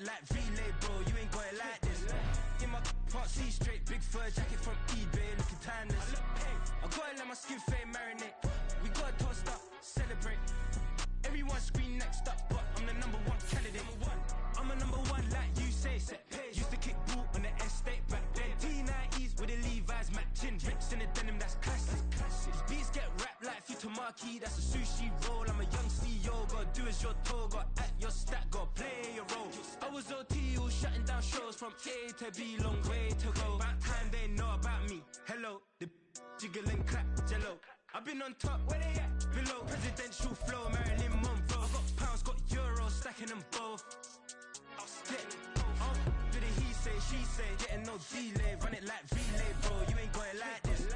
it like relay, bro. You ain't got it like this. In my can't see straight, big fur jacket from eBay, looking timeless. I gotta let my skin fade marinate. We gotta toast up, celebrate. Everyone scream next up, but I'm the number one candidate. I'm a number one, like you say. Used to kick ball on the estate back then. T90s with the Levi's matching. Rips in the denim, that's classic. Beats get wrapped like Futamaki, that's a sushi roll. I'm a young CEO, gotta do as you're told. Gotta act your stat, gotta play your role. I was OT, all shutting down shows from A to B, long way to go. About time they know about me. Hello, the jiggle and clap, jello. I've been on top, where they at? Below, presidential flow, Marilyn Monroe. I got pounds, got euros, stacking them both. Do the he say, she say, getting no delay. Run it like relay, bro, you ain't got it like this.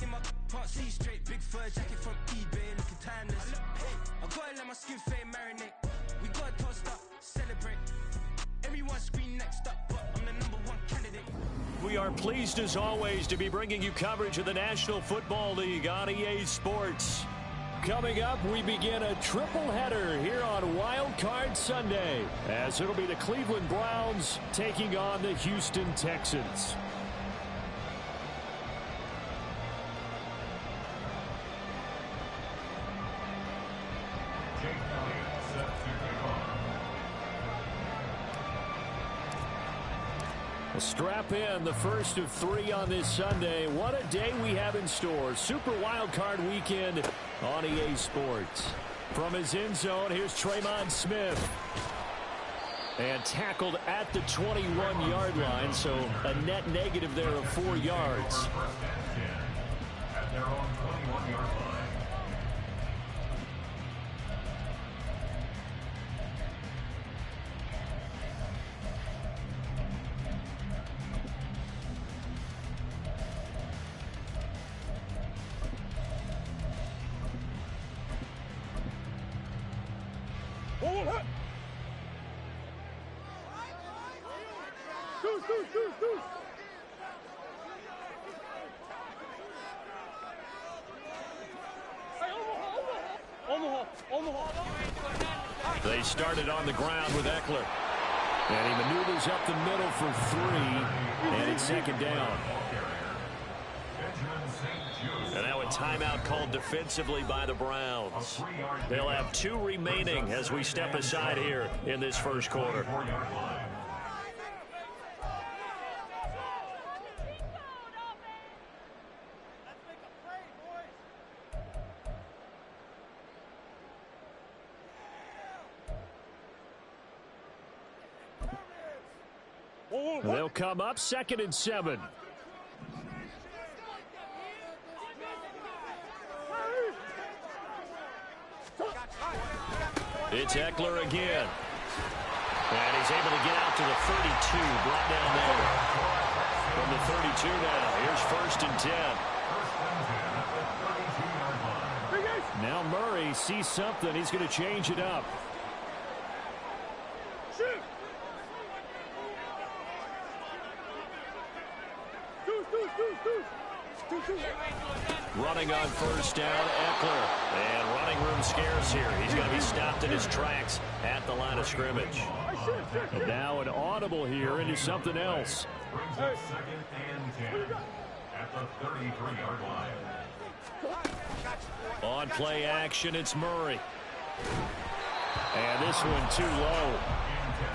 In my can't see straight, big fur jacket from eBay, looking timeless. I gotta let my skin fade marinate. We gotta toast up, celebrate. Everyone scream next up, but I'm the number one candidate. We are pleased as always to be bringing you coverage of the National Football League on EA Sports. Coming up, we begin a triple header here on Wild Card Sunday, as it'll be the Cleveland Browns taking on the Houston Texans. Strap in, the first of 3 on this Sunday. What a day we have in store. Super Wild Card Weekend on EA Sports. From his end zone, here's Tremon Smith. And tackled at the 21-yard line, so a net negative there of 4 yards. At their own 21-yard line. They started on the ground with Eckler. And he maneuvers up the middle for 3. And it's second down. And now a timeout called defensively by the Browns. They'll have 2 remaining as we step aside here in this first quarter. They'll come up 2nd and 7. It's Eckler again. And he's able to get out to the 32, brought down there. From the 32 now, here's 1st and 10. Now Murray sees something. He's going to change it up. Running on 1st down, Eckler. And running room scarce here. He's going to be stopped in his tracks at the line of scrimmage. And now an audible here into something else. Brings up 2nd and 10 at the 33-yard line. On play action, it's Murray. And this one too low.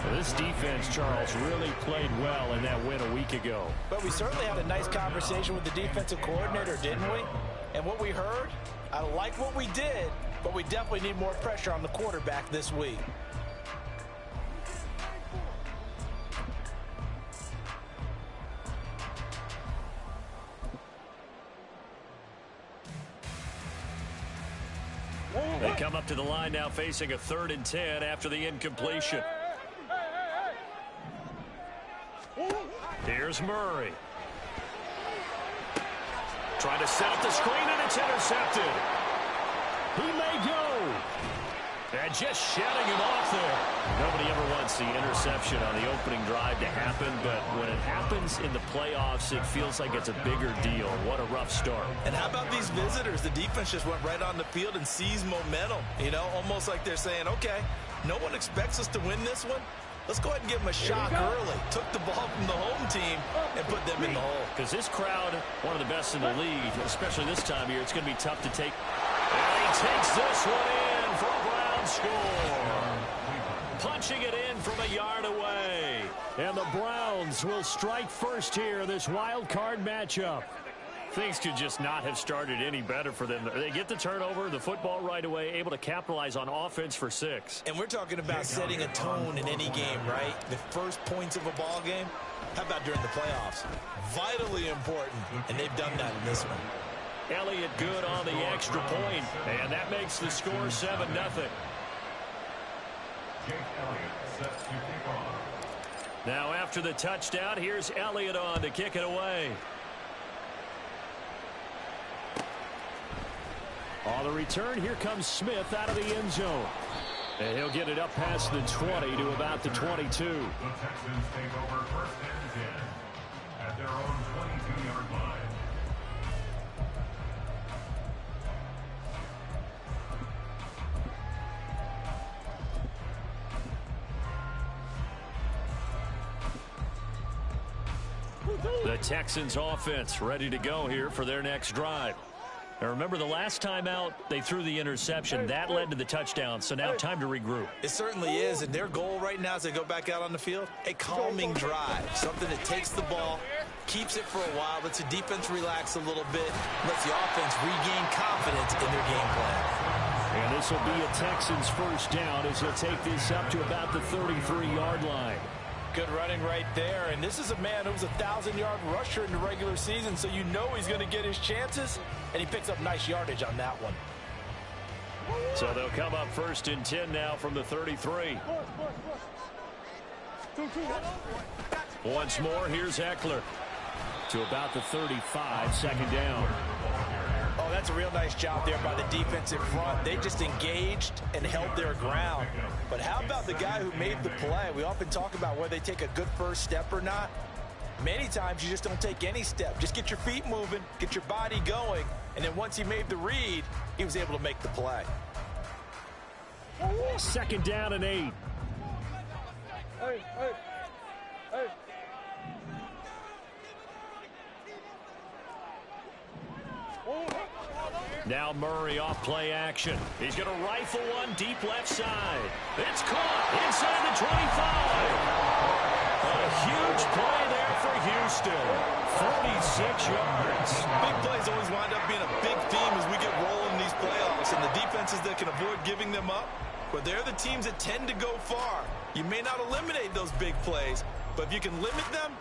Well, this defense, Charles, really played well in that win a week ago. But we certainly had a nice conversation with the defensive coordinator, didn't we? And what we heard, I like what we did, but we definitely need more pressure on the quarterback this week. They come up to the line now facing a 3rd and 10 after the incompletion. Here's Murray. Trying to set up the screen, and it's intercepted. He may go. And just shutting him off there. Nobody ever wants the interception on the opening drive to happen, but when it happens in the playoffs, it feels like it's a bigger deal. What a rough start. And how about these visitors? The defense just went right on the field and seized momentum. You know, almost like they're saying, okay, no one expects us to win this one. Let's go ahead and give them a shock early. Took the ball from the home team and put them in the hole. Because this crowd, one of the best in the league, especially this time of year, it's going to be tough to take. And he takes this one in for a Brown score. Punching it in from a yard away. And the Browns will strike first here in this wild card matchup. Things could just not have started any better for them. They get the turnover, the football right away, able to capitalize on offense for 6. And we're talking about setting a tone in any game, right? The first points of a ball game. How about during the playoffs? Vitally important, and they've done that in this one. Elliott good on the extra point, and that makes the score 7-0. Now after the touchdown, here's Elliott on to kick it away. On the return, here comes Smith out of the end zone. And he'll get it up past the 20 to about the 22. The Texans take over first and 10 at their own 22-yard line. The Texans offense ready to go here for their next drive. Now remember, the last time out, they threw the interception. That led to the touchdown, so now time to regroup. It certainly is, and their goal right now as they go back out on the field, a calming drive, something that takes the ball, keeps it for a while, lets the defense relax a little bit, lets the offense regain confidence in their game plan. And this will be a Texans first down as he'll take this up to about the 33-yard line. Good running right there, and this is a man who was a 1,000-yard rusher in the regular season, so you know he's going to get his chances, and he picks up nice yardage on that one. So they'll come up first and 10 now from the 33. Once more, here's Eckler to about the 35, second down. Oh, that's a real nice job there by the defense in front. They just engaged and held their ground. But how about the guy who made the play? We often talk about whether they take a good first step or not. Many times you just don't take any step. Just get your feet moving, get your body going, and then once he made the read, he was able to make the play. Second down and 8. Now Murray off play action. He's going to rifle one deep left side. It's caught inside the 25. A huge play there for Houston. 46 yards. Big plays always wind up being a big theme as we get rolling in these playoffs, and the defenses that can avoid giving them up, but they're the teams that tend to go far. You may not eliminate those big plays, but if you can limit them,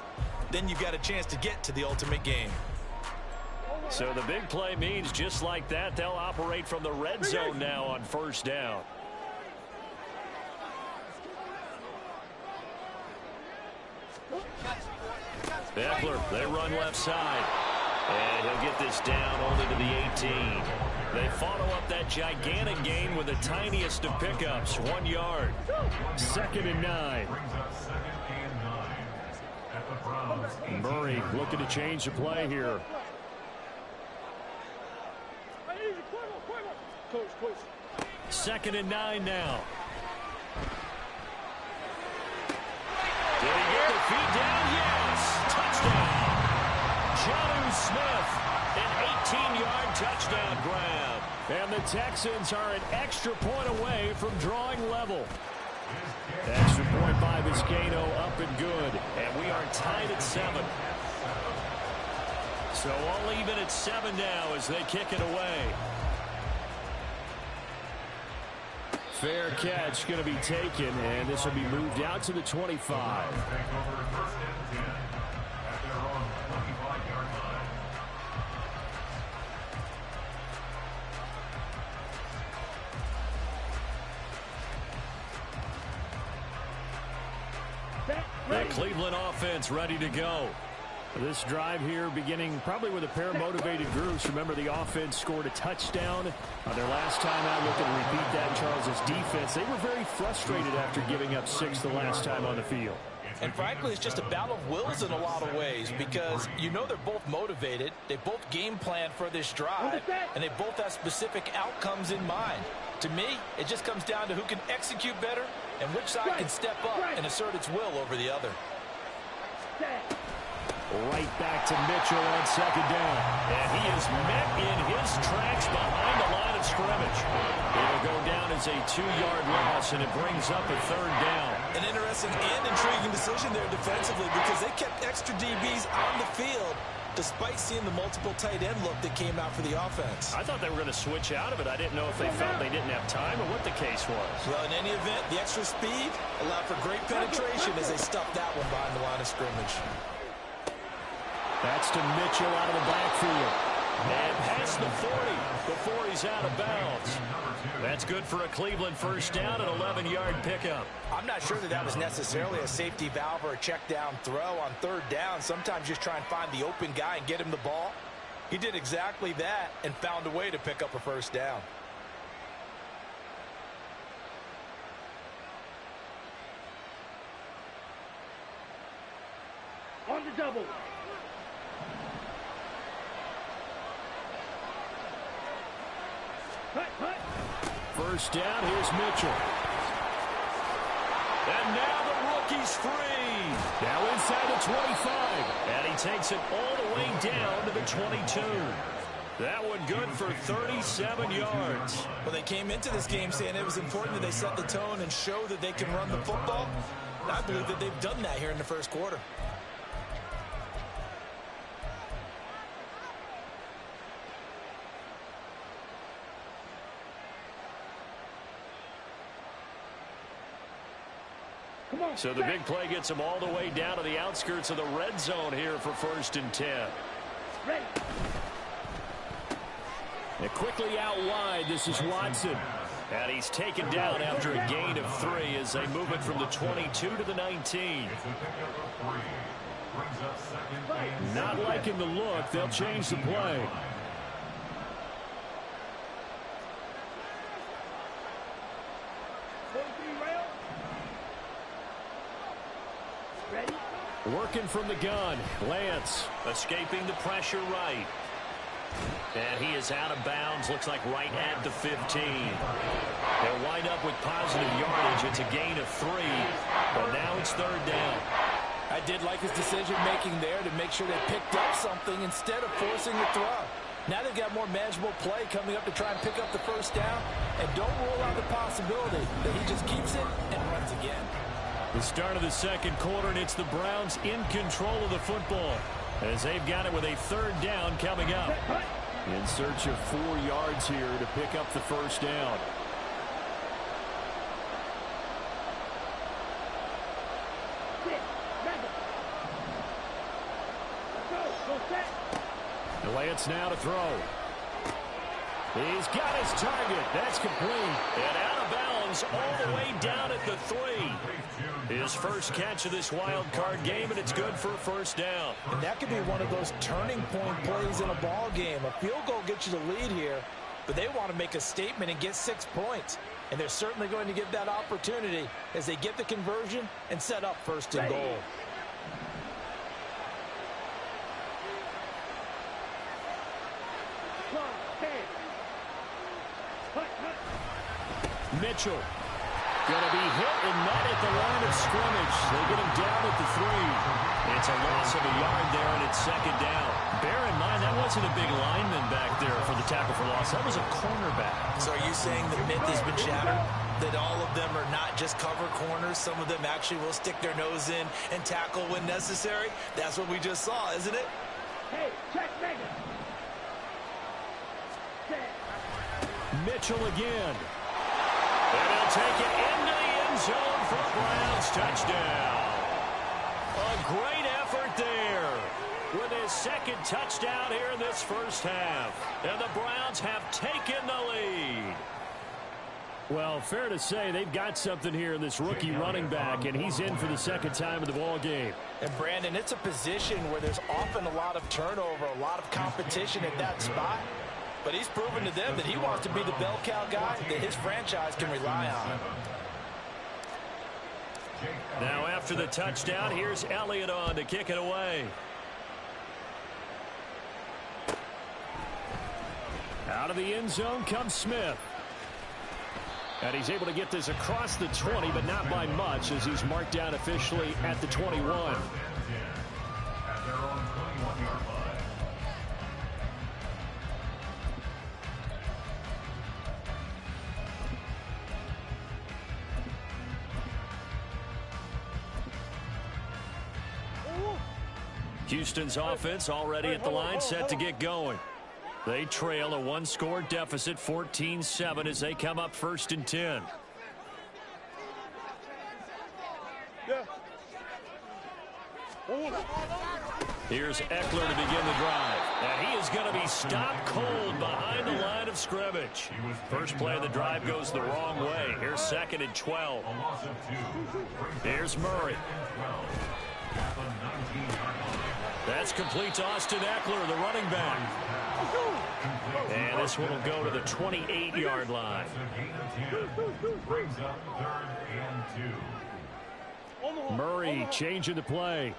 then you've got a chance to get to the ultimate game. So the big play means just like that, they'll operate from the red zone now on first down. Eckler, they run left side. And he'll get this down only to the 18. They follow up that gigantic gain with the tiniest of pickups, 1 yard. Second and 9. Murray looking to change the play here. Second and 9 now. Did he get the feet down? Yes! Touchdown! Jonnu Smith, an 18-yard touchdown grab. And the Texans are an extra point away from drawing level. Extra point by Vizcaino, up and good. And we are tied at 7. So all even at 7 now as they kick it away. Fair catch going to be taken, and this will be moved out to the 25. The Cleveland offense ready to go. This drive here beginning probably with a pair of motivated groups. Remember, the offense scored a touchdown on their last time out. Looking to repeat that. Charles's defense, they were very frustrated after giving up 6 the last time on the field. And frankly, it's just a battle of wills in a lot of ways because you know they're both motivated. They both game plan for this drive, and they both have specific outcomes in mind. To me, it just comes down to who can execute better and which side can step up and assert its will over the other. Right back to Mitchell on second down. And he is met in his tracks behind the line of scrimmage. It'll go down as a 2-yard loss, and it brings up a third down. An interesting and intriguing decision there defensively because they kept extra DBs on the field despite seeing the multiple tight end look that came out for the offense. I thought they were going to switch out of it. I didn't know if they felt they didn't have time or what the case was. Well, in any event, the extra speed allowed for great penetration as they stuffed that one behind the line of scrimmage. That's to Mitchell out of the backfield. And past the 40 before he's out of bounds. That's good for a Cleveland first down, an 11-yard pickup. I'm not sure that was necessarily a safety valve or a check down throw on third down. Sometimes just try and find the open guy and get him the ball. He did exactly that and found a way to pick up a first down. On the double. First down, here's Mitchell. And now the rookie's free. Now inside the 25. And he takes it all the way down to the 22. That one good for 37 yards. Well, they came into this game saying it was important that they set the tone and show that they can run the football. And I believe that they've done that here in the first quarter. So the big play gets them all the way down to the outskirts of the red zone here for 1st and 10. Ready. And quickly out wide, this is Watson. And he's taken down after a gain of 3 as they move it from the 22 to the 19. Not liking the look. They'll change the play. Working from the gun. Lance escaping the pressure right. And he is out of bounds. Looks like right at the 15. They'll wind up with positive yardage. It's a gain of 3. But now it's third down. I did like his decision-making there to make sure they picked up something instead of forcing the throw. Now they've got more manageable play coming up to try and pick up the first down. And don't rule out the possibility that he just keeps it and runs again. The start of the second quarter, and it's the Browns in control of the football as they've got it with a third down coming up. In search of 4 yards here to pick up the first down. Lance now to throw. He's got his target. That's complete. And out of bounds all the way down at the 3. His first catch of this wild card game, and it's good for a first down. And that could be one of those turning point plays in a ball game. A field goal gets you the lead here, but they want to make a statement and get 6 points. And they're certainly going to get that opportunity as they get the conversion and set up 1st and goal. Mitchell going to be hit and met at the line of scrimmage. They get him down at the 3. It's a loss of a yard there, and it's second down. Bear in mind, that wasn't a big lineman back there for the tackle for loss. That was a cornerback. So are you saying the myth has been shattered? That all of them are not just cover corners? Some of them actually will stick their nose in and tackle when necessary? That's what we just saw, isn't it? Hey, check Megan. Mitchell again. And he'll take it into the end zone for a Browns touchdown. A great effort there with his second touchdown here in this first half. And the Browns have taken the lead. Well, fair to say they've got something here in this rookie running back, and he's in for the second time in the ball game. And, Brandon, it's a position where there's often a lot of turnover, a lot of competition at that spot. But he's proven to them that he wants to be the bell cow guy that his franchise can rely on. Now after the touchdown, here's Elliott on to kick it away. Out of the end zone comes Smith. And he's able to get this across the 20, but not by much, as he's marked down officially at the 21. At their own 21-yard line. Houston's offense already at the line, set to get going. They trail a one-score deficit, 14-7, as they come up 1st and 10. Here's Eckler to begin the drive. And he is going to be stopped cold behind the line of scrimmage. First play of the drive goes the wrong way. Here's 2nd and 12. Here's Murray. That's complete to Austin Eckler, the running back. And this one will go to the 28-yard line. Murray changing the play.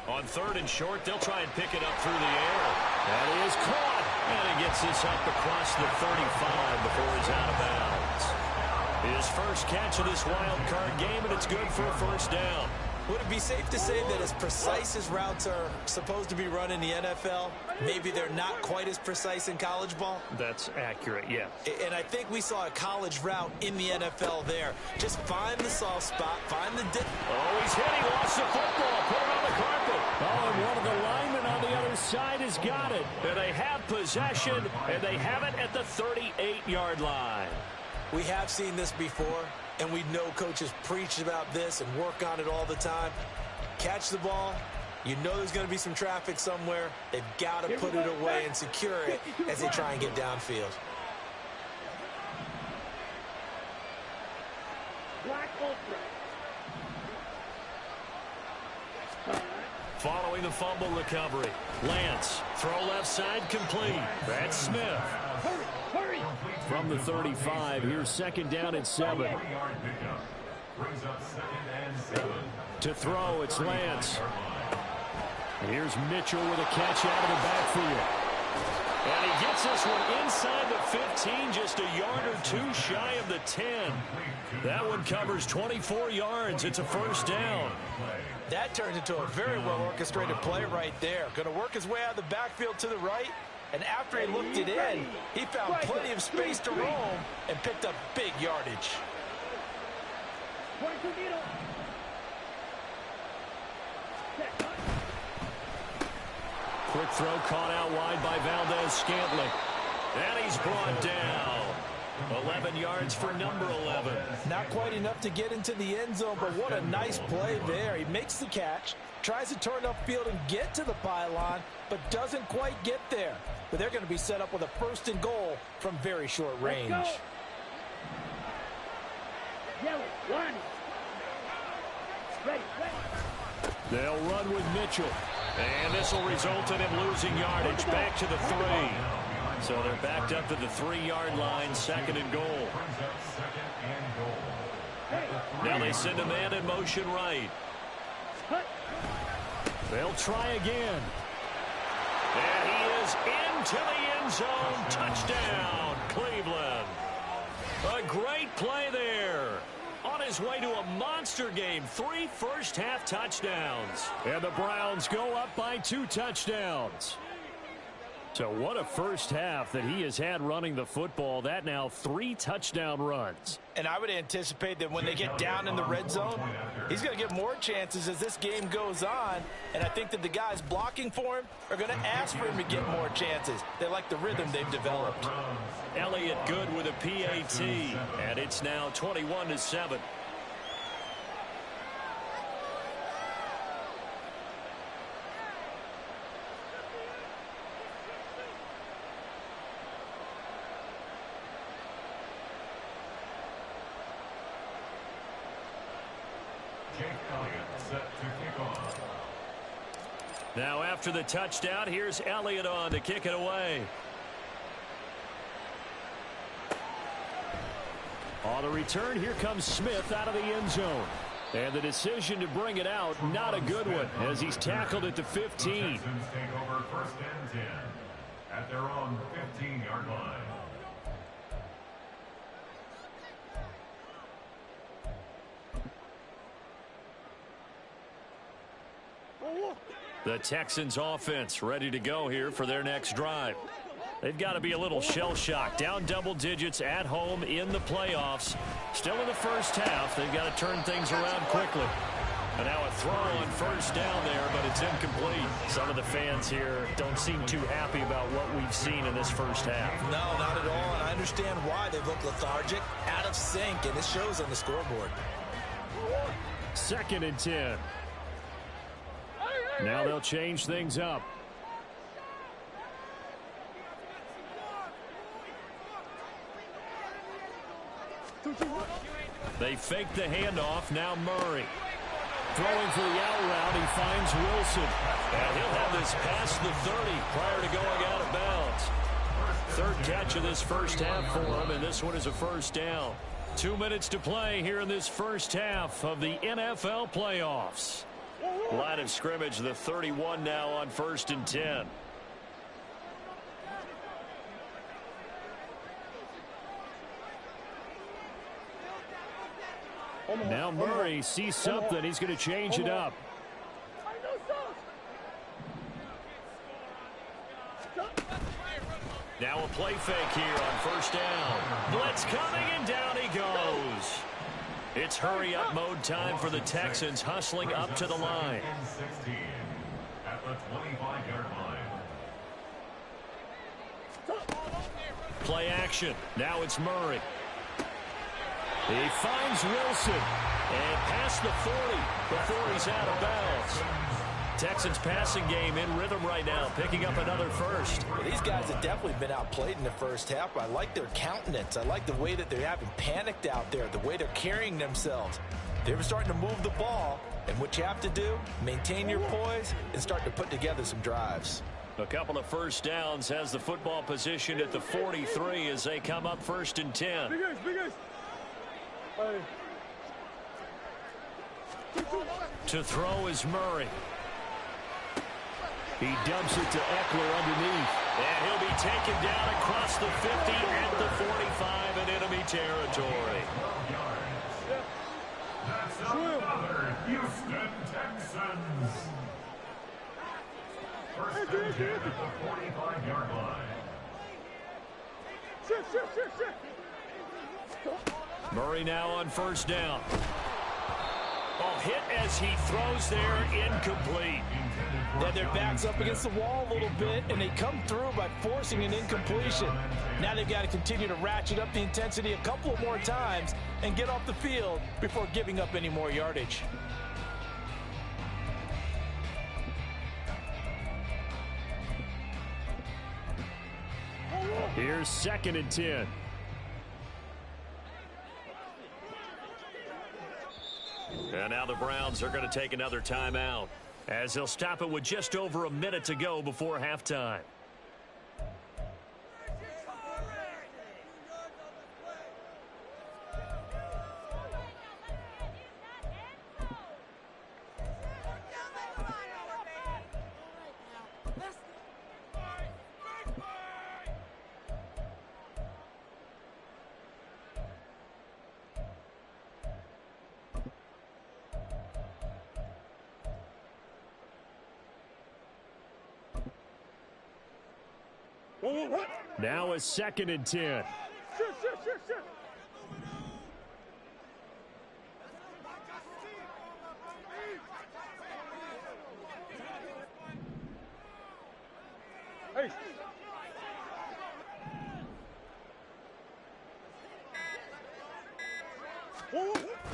On 3rd and short, they'll try and pick it up through the air. That is caught. And he gets this up across the 35 before he's out of bounds. His first catch of this wild card game, and it's good for a 1st down. Would it be safe to say that as precise as routes are supposed to be run in the NFL, maybe they're not quite as precise in college ball? That's accurate, yeah. And I think we saw a college route in the NFL there. Just find the soft spot, find the dip. Oh, he's hit. He lost the football. Put it on the carpet. Oh, and one of the linemen on the other side has got it. And they have possession, and they have it at the 38-yard line. We have seen this before, and we know coaches preach about this and work on it all the time. Catch the ball. You know there's going to be some traffic somewhere. They've got to put it away and secure it as they try and get downfield. Following the fumble recovery, Lance, throw left side complete. That's Smith. From the 35, here's 2nd down and 7. To throw, it's Lance. And here's Mitchell with a catch out of the backfield. And he gets this one inside the 15, just a yard or two shy of the 10. That one covers 24 yards. It's a 1st down. That turned into a very well-orchestrated play right there. Going to work his way out of the backfield to the right. And after he looked it in, he found plenty of space to roam and picked up big yardage. Quick throw caught out wide by Valdez-Scantling. And he's brought down. 11 yards for number 11. Not quite enough to get into the end zone, but what a nice play there. He makes the catch, tries to turn upfield and get to the pylon, but doesn't quite get there. But they're going to be set up with a 1st and goal from very short range. They'll run with Mitchell. And this will result in him losing yardage back to the 3. So they're backed up to the 3-yard line, 2nd and goal. Now they send a man in motion right. They'll try again. And he is into the end zone. Touchdown, Cleveland. A great play there. On his way to a monster game, 3 first-half touchdowns. And the Browns go up by 2 touchdowns. So what a first half that he has had running the football. That now 3 touchdown runs. And I would anticipate that when they get down in the red zone, he's going to get more chances as this game goes on. And I think that the guys blocking for him are going to ask for him to get more chances. They like the rhythm they've developed. Elliott good with a PAT. And it's now 21-7. Now after the touchdown, here's Elliott on to kick it away. On the return, here comes Smith out of the end zone. And the decision to bring it out, not a good one, as he's tackled at the 15. at their own 15-yard line. The Texans offense ready to go here for their next drive. They've got to be a little shell-shocked. Down double digits at home in the playoffs. Still in the first half. They've got to turn things around quickly. And now a throw on first down there, but it's incomplete. Some of the fans here don't seem too happy about what we've seen in this first half. No, not at all, and I understand why. They look lethargic, out of sync, and it shows on the scoreboard. 2nd and 10. Now they'll change things up. They fake the handoff. Now Murray. Throwing for the out route, he finds Wilson. And he'll have this past the 30 prior to going out of bounds. 3rd catch of this first half for him, and this one is a first down. 2 minutes to play here in this first half of the NFL playoffs. Line of scrimmage, the 31 now on 1st and 10. Now Murray sees something. He's going to change it up. Now a play fake here on first down. Blitz coming, and down he goes. It's hurry-up mode time for the Texans, hustling up to the line. 16 at the 25-yard line. Play action. Now it's Murray. He finds Wilson. And past the 40 before he's out of bounds. Texans passing game in rhythm right now, picking up another first. Well, these guys have definitely been outplayed in the first half. I like their countenance. I like the way that they haven't panicked out there, the way they're carrying themselves. They're starting to move the ball, and what you have to do, maintain your poise and start to put together some drives. A couple of first downs, has the football position at the 43 as they come up 1st and 10. To throw is Murray. He dumps it to Eckler underneath. And he'll be taken down across the 50 at the 45 in enemy territory. That's another Houston Texans. 1st and 10 at the 45-yard line. Murray now on first down. Oh, hit as he throws there, incomplete. Then their back's up against the wall a little bit, and they come through by forcing an incompletion. Now they've got to continue to ratchet up the intensity a couple more times and get off the field before giving up any more yardage. Here's 2nd and 10. And now the Browns are going to take another timeout as they'll stop it with just over a minute to go before halftime. Now a 2nd and 10.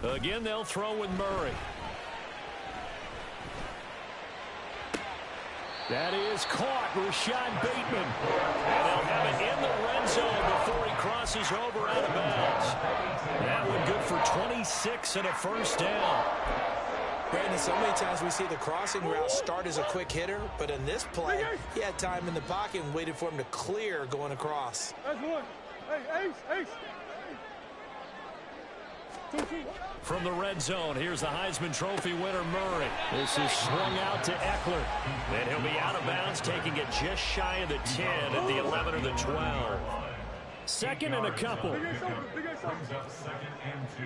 Again, they'll throw with Murray. That is caught, Rashad Bateman. And they'll have it in the red zone before he crosses over out of bounds. That one good for 26 and a first down. Brandon, so many times we see the crossing route start as a quick hitter, but in this play, he had time in the pocket and waited for him to clear going across. That's one. Hey, Ace. From the red zone, here's the Heisman Trophy winner, Murray. This is swung out to Eckler. And he'll be out of bounds, taking it just shy of the 10 at the 11 or the 12. Second and a couple. Brings up second and 2.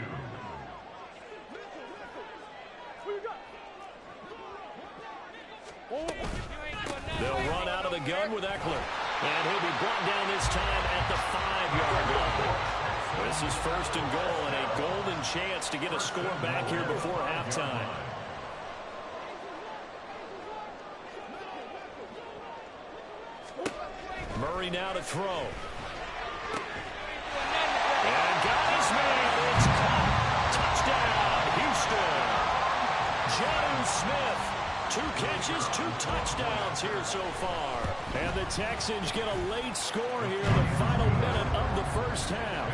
They'll run out of the gun with Eckler. And he'll be brought down this time at the 5-yard line. This is first and goal and a golden chance to get a score back here before halftime. Murray now to throw. And got his man. It's caught. Touchdown, Houston. Jonnu Smith. 2 catches, 2 touchdowns here so far. And the Texans get a late score here in the final minute of the first half.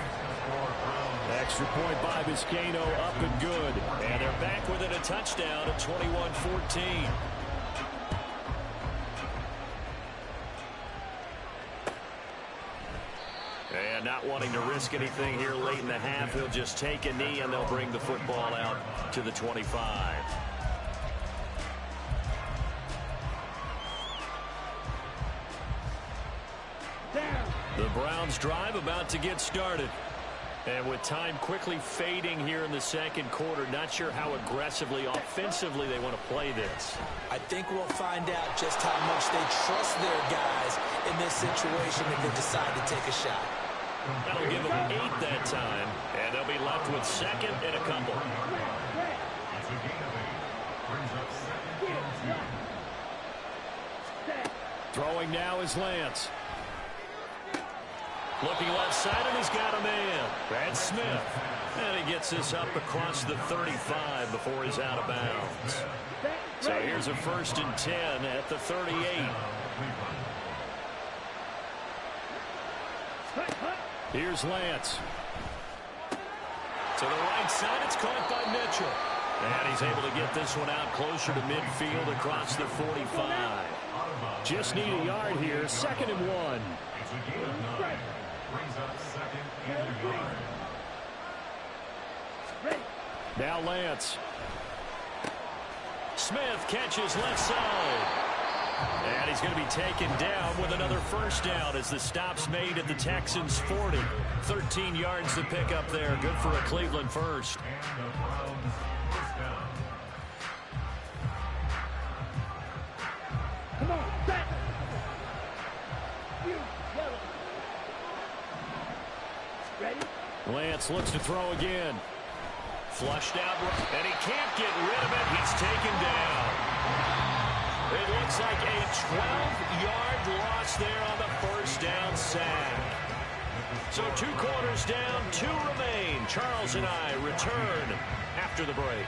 Extra point by Vizcaino, up and good. And they're back within a touchdown at 21-14. And not wanting to risk anything here late in the half, he'll just take a knee and they'll bring the football out to the 25. The Browns drive about to get started. And with time quickly fading here in the second quarter, not sure how aggressively, offensively they want to play this. I think we'll find out just how much they trust their guys in this situation if they decide to take a shot. That'll give them 8 that time, and they'll be left with second and a couple. It's a gain of 8. Brings up second and 2. Throwing now is Lance. Looking left side, and he's got a man. That's Smith. And he gets this up across the 35 before he's out of bounds. So here's a first and 10 at the 38. Here's Lance. To the right side, it's caught by Mitchell. And he's able to get this one out closer to midfield across the 45. Just need a yard here, second and 1. It's a gain of 9. Brings up second and a yard. Now Lance. Smith catches left side. And he's going to be taken down with another first down as the stop's made at the Texans' 40. 13 yards to pick up there. Good for a Cleveland first. And the Browns first down. Come on, set. You yellow. Ready? Lance looks to throw again. Flushed out, and he can't get rid of it. He's taken down. It looks like a 12-yard loss there on the first down sack. So 2 quarters down, 2 remain. Charles and I return after the break.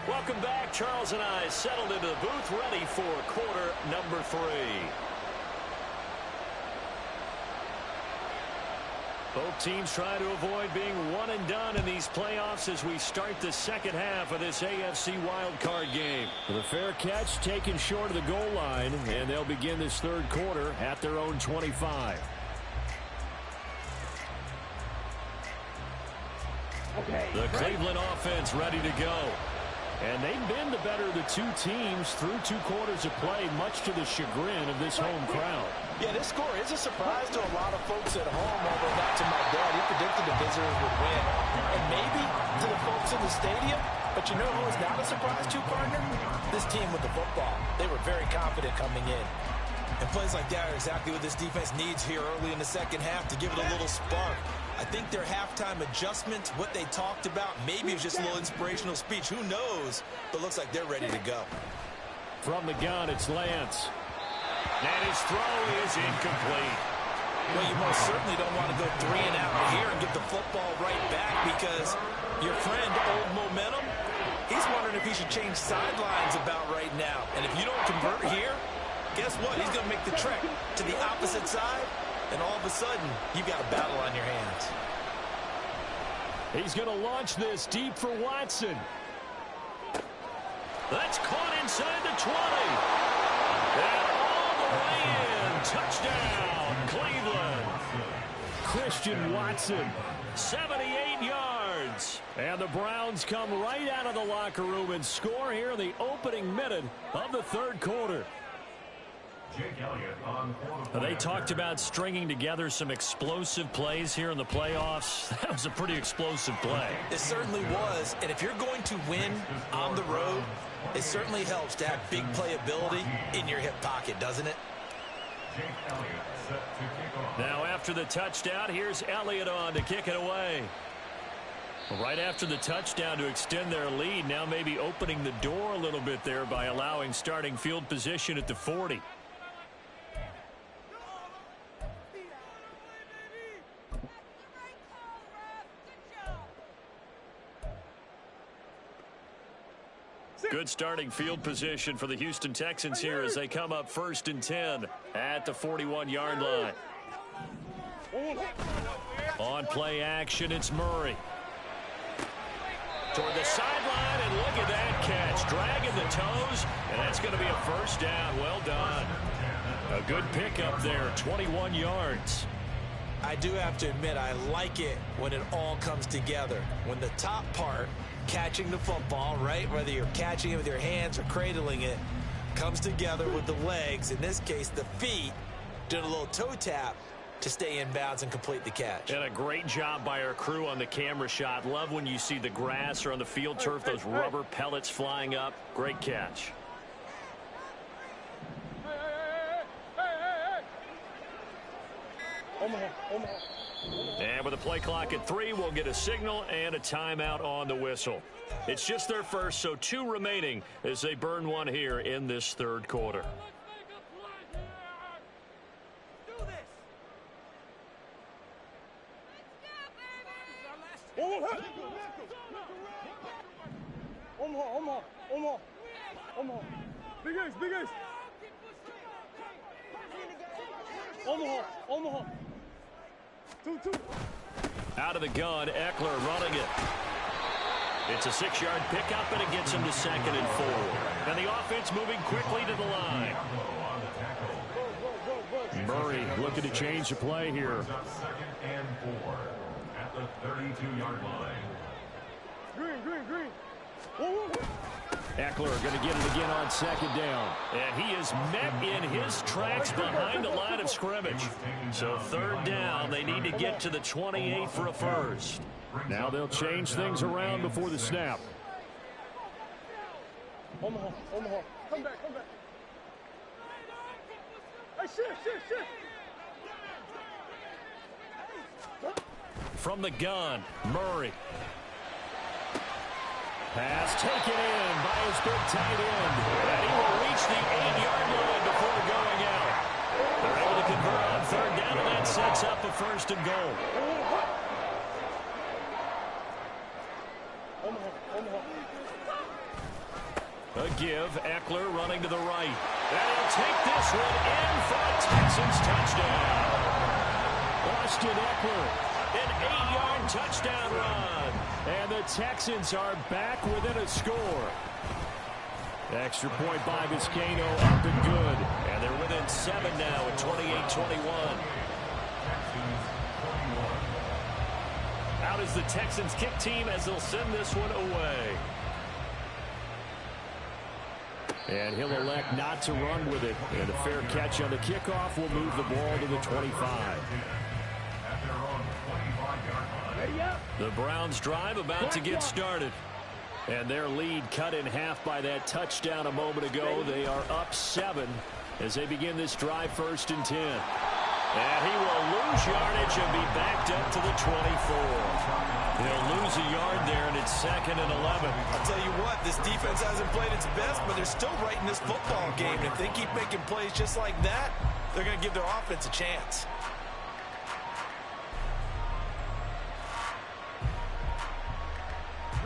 Welcome back. Charles and I settled into the booth, ready for quarter number 3. Both teams try to avoid being one and done in these playoffs as we start the second half of this AFC wildcard game. The fair catch taken short of the goal line, and they'll begin this third quarter at their own 25. Okay. The Cleveland offense ready to go. And they've been the better of the 2 teams through 2 quarters of play, much to the chagrin of this home crowd. Yeah, this score is a surprise to a lot of folks at home, although not to my dad. He predicted the visitors would win. And maybe to the folks in the stadium. But you know who is not a surprise to, partner? This team with the football. They were very confident coming in. And plays like that are exactly what this defense needs here early in the second half to give it a little spark. I think their halftime adjustments, what they talked about, maybe it was just a little inspirational speech. Who knows? But looks like they're ready to go. From the gun, it's Lance. And his throw is incomplete. Well, you most certainly don't want to go 3 and out here and get the football right back because your friend, Old Momentum, he's wondering if he should change sidelines about right now. And if you don't convert here, guess what? He's going to make the trek to the opposite side, and all of a sudden, you've got a battle on your hands. He's going to launch this deep for Watson. That's caught inside the 20. And all the way in. Touchdown, Cleveland. Christian Watson, 78 yards. And the Browns come right out of the locker room and score here in the opening minute of the third quarter. They talked about stringing together some explosive plays here in the playoffs. That was a pretty explosive play. It certainly was. And if you're going to win on the road, it certainly helps to have big playability in your hip pocket, doesn't it? Now after the touchdown, here's Elliott on to kick it away. Right after the touchdown to extend their lead, now maybe opening the door a little bit there by allowing starting field position at the 40. Good starting field position for the Houston Texans here as they come up 1st and 10 at the 41-yard line. On play action, it's Murray. Toward the sideline, and look at that catch. Dragging the toes, and that's going to be a first down. Well done. A good pickup there, 21 yards. I do have to admit, I like it when it all comes together. When the top part, catching the football, right, whether you're catching it with your hands or cradling it, comes together with the legs, in this case the feet, did a little toe tap to stay in bounds and complete the catch. And a great job by our crew on the camera shot. Love when you see the grass or on the field turf, those rubber pellets flying up. Great catch. And with the play clock at 3, we'll get a signal and a timeout on the whistle. It's just their first, so 2 remaining as they burn one here in this third quarter. Omaha. Out of the gun, Eckler running it. It's a 6-yard pickup, and it gets him to 2nd and 4. And the offense moving quickly to the line. Murray looking to change the play here. 2nd and 4 at the 32-yard line. Green. Eckler going to get it again on 2nd down. And he is met in his tracks behind the line of scrimmage. So 3rd down, they need to get to the 28 for a first. Now they'll change things around before the snap. Omaha. Come back. Hey, shift. From the gun, Murray. Pass taken in by his big tight end. And he will reach the 8-yard line before going out. They're able to convert on 3rd down, and that sets up a 1st and goal. A give, Eckler running to the right. And he'll take this one in for a Texans touchdown. Austin Eckler, an 8-yard touchdown run. And the Texans are back within a score. Extra point by Vizcaino up and good. And they're within 7 now at 28-21. Out is the Texans kick team as they'll send this one away. And he'll elect not to run with it. And a fair catch on the kickoff will move the ball to the 25. The Browns drive about to get started. And their lead cut in half by that touchdown a moment ago. They are up 7 as they begin this drive 1st and 10. And he will lose yardage and be backed up to the 24. He'll lose a yard there, and it's 2nd and 11. I'll tell you what, this defense hasn't played its best, but they're still right in this football game. And if they keep making plays just like that, they're going to give their offense a chance.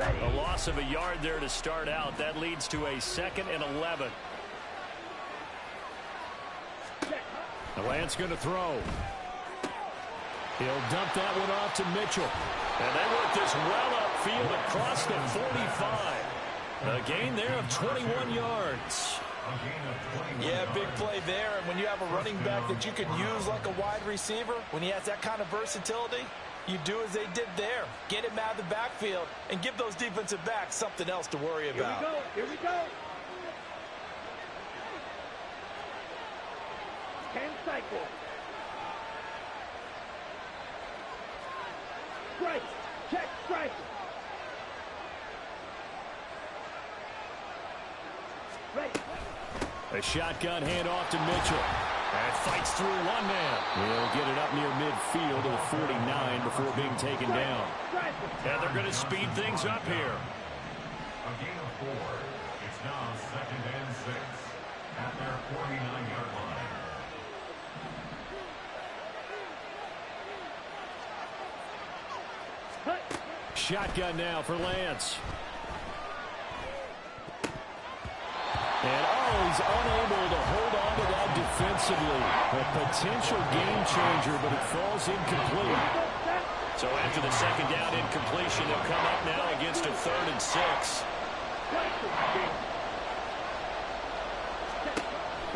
A loss of a yard there to start out. That leads to a 2nd and 11. The Lance going to throw. He'll dump that one off to Mitchell. And they work this well upfield across the 45. A gain there of 21 yards. Yeah, big play there. And when you have a running back that you can use like a wide receiver, when he has that kind of versatility, you do as they did there. Get him out of the backfield and give those defensive backs something else to worry about. Here we go. Here we go. 10 cycles. Strike. Check strike. Right. A shotgun handoff to Mitchell. And fights through one man. He'll get it up near midfield to the 49 before being taken down. And they're going to speed things up here. A gain of 4. It's now 2nd and 6 at their 49-yard line. Shotgun now for Lance. And he's unable to hold on to that defensively. A potential game changer, but it falls incomplete. So after the second down incompletion, they'll come up now against a 3rd and 6.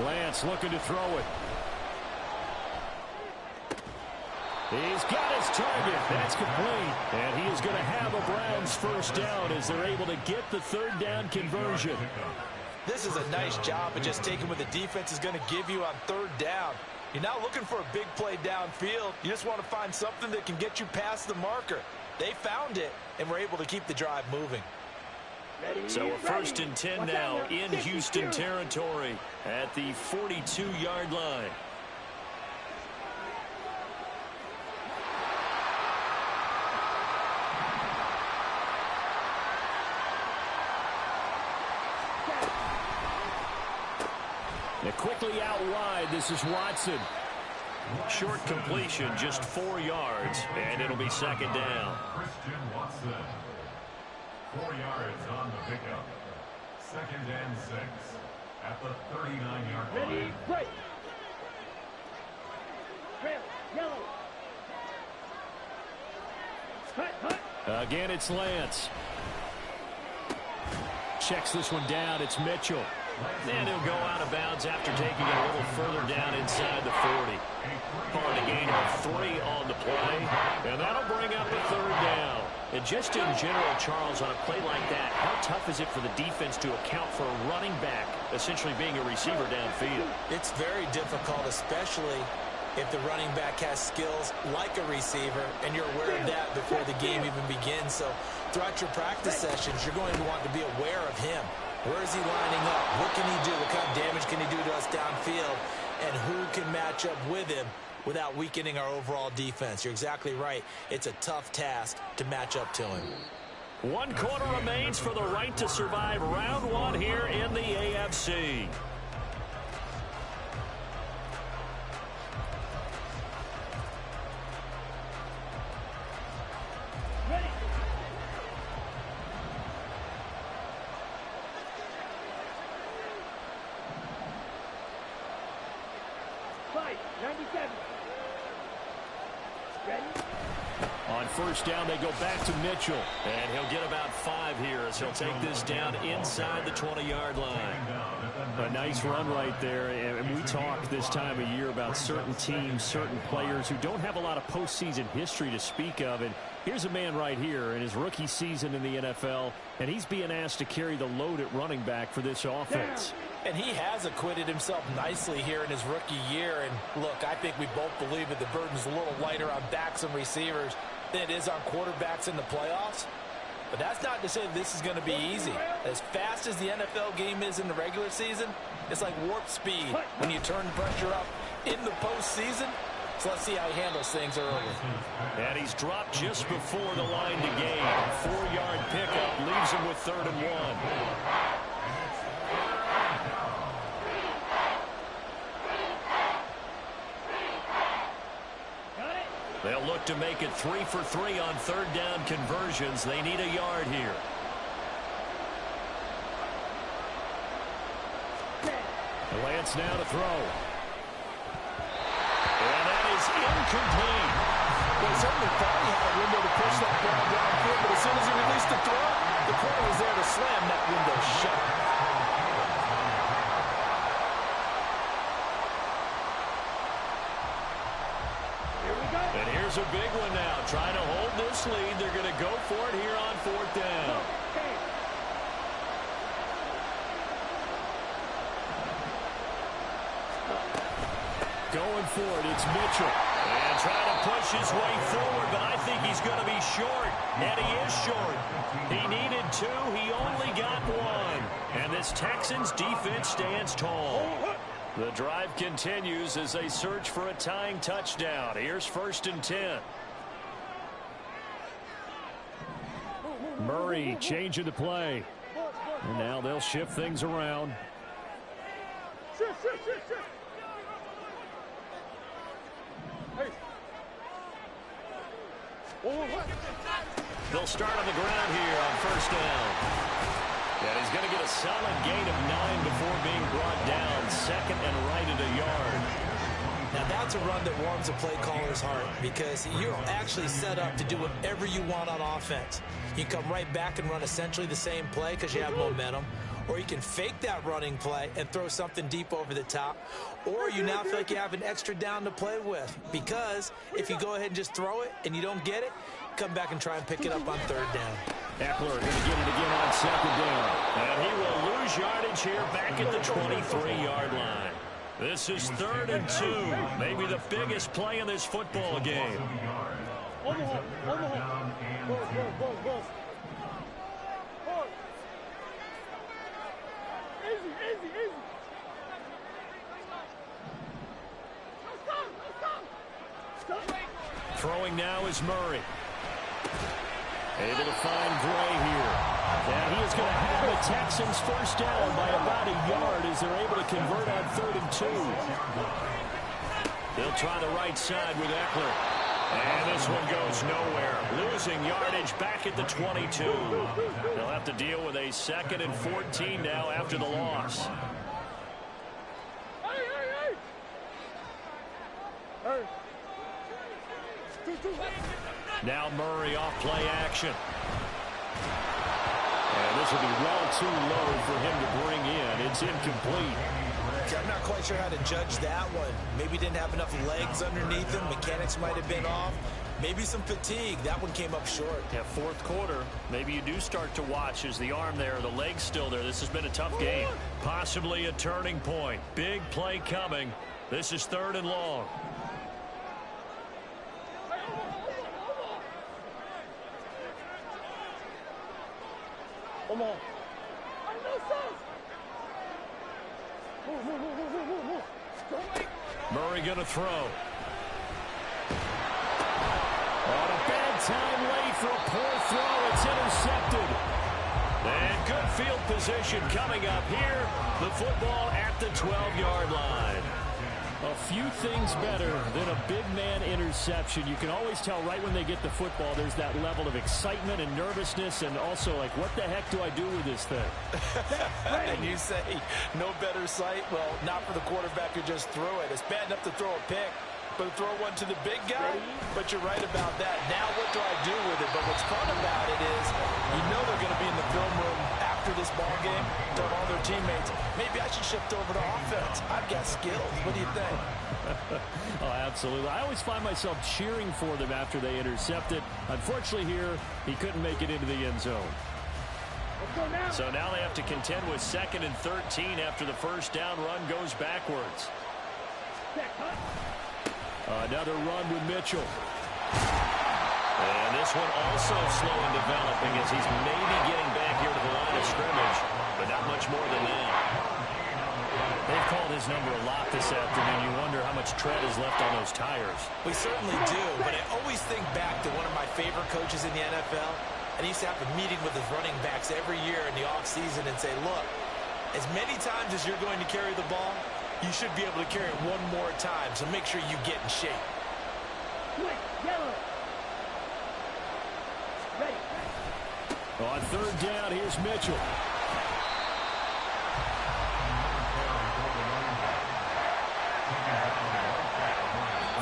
Lance looking to throw it. He's got his target. That's complete. And he is going to have a Browns first down as they're able to get the 3rd down conversion. This is a nice job of just taking what the defense is going to give you on 3rd down. You're not looking for a big play downfield. You just want to find something that can get you past the marker. They found it and were able to keep the drive moving. So a 1st and 10 now in Houston territory at the 42-yard line. Now quickly out wide, this is Watson. Short completion, just 4 yards, and it'll be 2nd down. Christian Watson. 4 yards on the pickup. 2nd and 6 at the 39-yard line. Ready, break. Trail, yellow. Hut. Again, it's Lance. Checks this one down. It's Mitchell. And he'll go out of bounds after taking it a little further down inside the 40. Part of the gain of 3 on the play. And that'll bring up a 3rd down. And just in general, Charles, on a play like that, how tough is it for the defense to account for a running back essentially being a receiver downfield? It's very difficult, especially if the running back has skills like a receiver, and you're aware of that before the game even begins. So throughout your practice sessions, you're going to want to be aware of him. Where is he lining up? What can he do? What kind of damage can he do to us downfield? And who can match up with him without weakening our overall defense? You're exactly right. It's a tough task to match up to him. 1 quarter remains for the right to survive round 1 here in the AFC. Ready. Fight, 97. Ready? On 1st down, they go back to Mitchell. And he'll get about 5 here as he'll take this down inside the 20-yard line. A nice run right there. And we talk this time of year about certain teams, certain players who don't have a lot of postseason history to speak of. And here's a man right here in his rookie season in the NFL, and he's being asked to carry the load at running back for this offense. And he has acquitted himself nicely here in his rookie year. And look, I think we both believe that the burden's a little lighter on backs and receivers than it is on quarterbacks in the playoffs. But that's not to say this is going to be easy. As fast as the NFL game is in the regular season, it's like warp speed when you turn pressure up in the postseason. So let's see how he handles things early. And he's dropped just before the line to gain. 4-yard pickup leaves him with 3rd and 1. They'll look to make it 3 for 3 on 3rd down conversions. They need a yard here. Lance now to throw. And that is incomplete. Well, he certainly thought he had a window to push that ball downfield, but as soon as he released the throw, the corner was there to slam that window shut. And here's a big one now. Trying to hold this lead. They're going to go for it here on 4th down. Going for it, it's Mitchell. And trying to push his way forward, but I think he's going to be short. And he is short. He needed 2. He only got 1. And this Texans defense stands tall. The drive continues as they search for a tying touchdown. Here's 1st and 10. Murray changing the play. And now they'll shift things around. They'll start on the ground here on 1st down. And he's going to get a solid gain of 9 before being brought down. 2nd and right at a yard. Now that's a run that warms a play caller's heart because you're actually set up to do whatever you want on offense. You can come right back and run essentially the same play because you have momentum. Or you can fake that running play and throw something deep over the top. Or you now feel like you have an extra down to play with. Because if you go ahead and just throw it and you don't get it, come back and try and pick it up on 3rd down. Eckler going to get it again on 2nd down. And he will lose yardage here back at the 23-yard line. This is 3rd and 2. Maybe the biggest play in this football game. Omaha. Go. Easy. Stop. Throwing now is Murray. Able to find Gray here. And he is going to have the Texans 1st down by about a yard as they're able to convert on 3rd and 2. They'll try the right side with Eckler. And this one goes nowhere. Losing yardage back at the 22. They'll have to deal with a 2nd and 14 now after the loss. Now Murray off play action. And this will be well too low for him to bring in. It's incomplete. I'm not quite sure how to judge that one. Maybe didn't have enough legs underneath him. Mechanics might have been off. Maybe some fatigue. That one came up short. Yeah, 4th quarter. Maybe you do start to watch as the arm there, the leg's still there. This has been a tough game. Possibly a turning point. Big play coming. This is 3rd and long. Omaha. Murray going to throw. On a bad time late for a poor throw. It's intercepted. And good field position coming up here. The football at the 12-yard line. A few things better than a big man interception. You can always tell right when they get the football, there's that level of excitement and nervousness and also like, what the heck do I do with this thing? And you say no better sight? Well, not for the quarterback who just threw it. It's bad enough to throw a pick, but throw one to the big guy? But you're right about that. Now what do I do with it? But what's fun about it is you know they're going to be in the film room after this ball game, tell all their teammates, maybe I should shift over to offense. I've got skills. What do you think? Oh, absolutely. I always find myself cheering for them after they intercept it. Unfortunately here, he couldn't make it into the end zone. So now they have to contend with 2nd and 13 after the 1st down run goes backwards. Another run with Mitchell. And this one also slow in developing as he's maybe getting back here to the line of scrimmage, but not much more than that. They've called his number a lot this afternoon. You wonder how much tread is left on those tires. We certainly do, but I always think back to one of my favorite coaches in the NFL, and he used to have a meeting with his running backs every year in the offseason and say, look, as many times as you're going to carry the ball, you should be able to carry it one more time, so make sure you get in shape. Yellow. Ready. On 3rd down, here's Mitchell.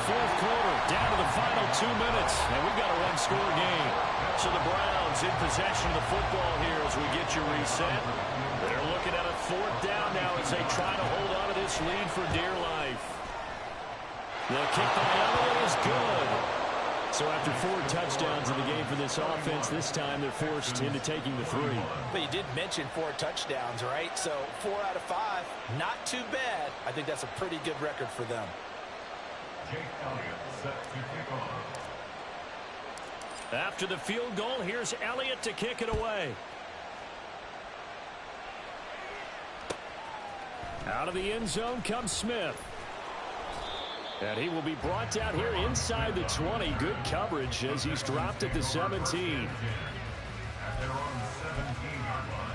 4th quarter, down to the final 2 minutes, and we've got a one-score game. So the Browns in possession of the football here as we get you reset. They're looking at a 4th down now as they try to hold on to this lead for dear life. The kick by Elliott is good. So after 4 touchdowns in the game for this offense, this time they're forced into taking the 3. But you did mention 4 touchdowns, right? So 4 out of 5, not too bad. I think that's a pretty good record for them. Jake Elliott set to kick off. After the field goal, here's Elliott to kick it away. Out of the end zone comes Smith. And he will be brought down here inside the 20. Good coverage as he's dropped at the 17. At their own 17-yard line.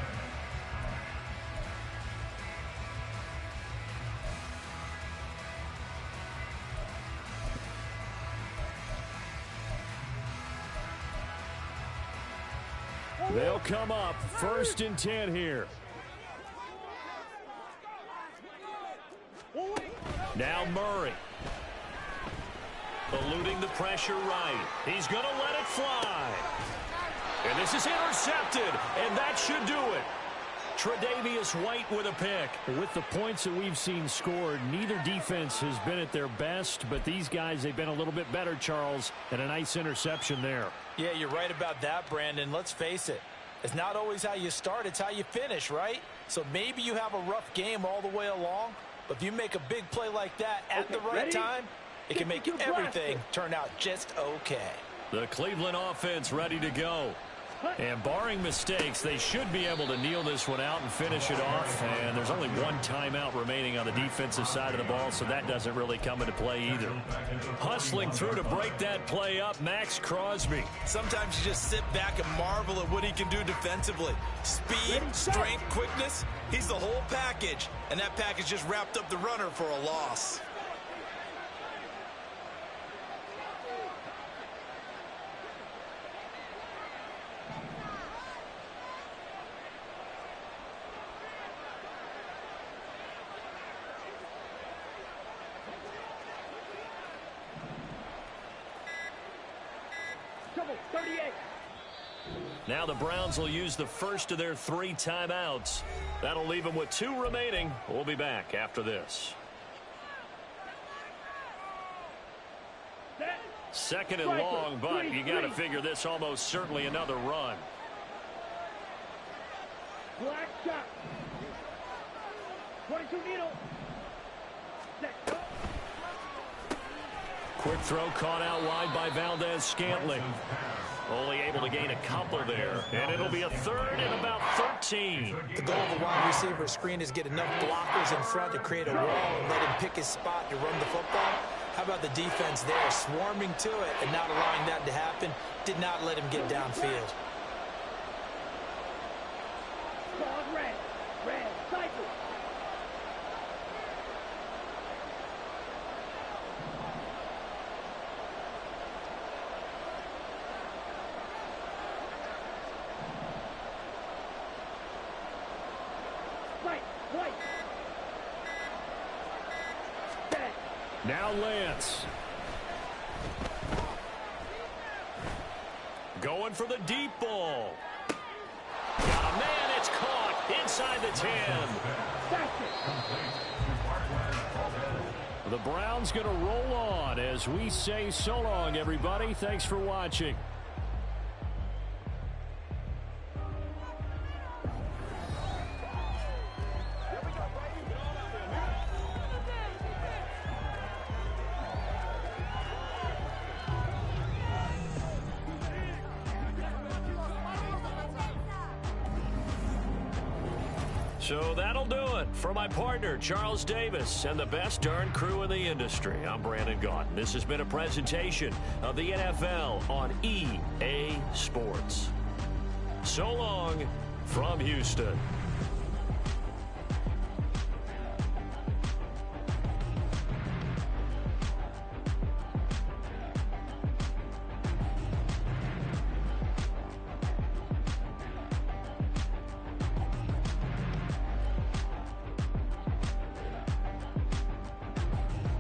They'll come up 1st and 10 here. Now Murray. Eluding the pressure right. He's going to let it fly. And this is intercepted, and that should do it. Tre'Davious White with a pick. With the points that we've seen scored, neither defense has been at their best, but these guys, they've been a little bit better, Charles, and a nice interception there. Yeah, you're right about that, Brandon. Let's face it. It's not always how you start, it's how you finish, right? So maybe you have a rough game all the way along, but if you make a big play like that at the right time, it can make everything turn out just okay. The Cleveland offense ready to go. And barring mistakes, they should be able to kneel this one out and finish it off. And there's only 1 timeout remaining on the defensive side of the ball, so that doesn't really come into play either. Hustling through to break that play up, Max Crosby. Sometimes you just sit back and marvel at what he can do defensively. Speed, strength, quickness, he's the whole package. And that package just wrapped up the runner for a loss. Now the Browns will use the first of their 3 timeouts. That'll leave them with 2 remaining. We'll be back after this. 2nd and long, but you got to figure this almost certainly another run. Black shot. 22 needle. Quick throw caught out wide by Valdez-Scantling. Only able to gain a couple there. And it'll be a 3rd and about 13. The goal of a wide receiver screen is get enough blockers in front to create a wall and let him pick his spot to run the football. How about the defense there, swarming to it and not allowing that to happen? Did not let him get downfield. Red, cycle. White. Now Lance. Going for the deep ball. Got a man, it's caught inside the 10. The Browns going to roll on as we say so long, everybody. Thanks for watching. So that'll do it for my partner, Charles Davis, and the best darn crew in the industry. I'm Brandon Gaudin. This has been a presentation of the NFL on EA Sports. So long from Houston.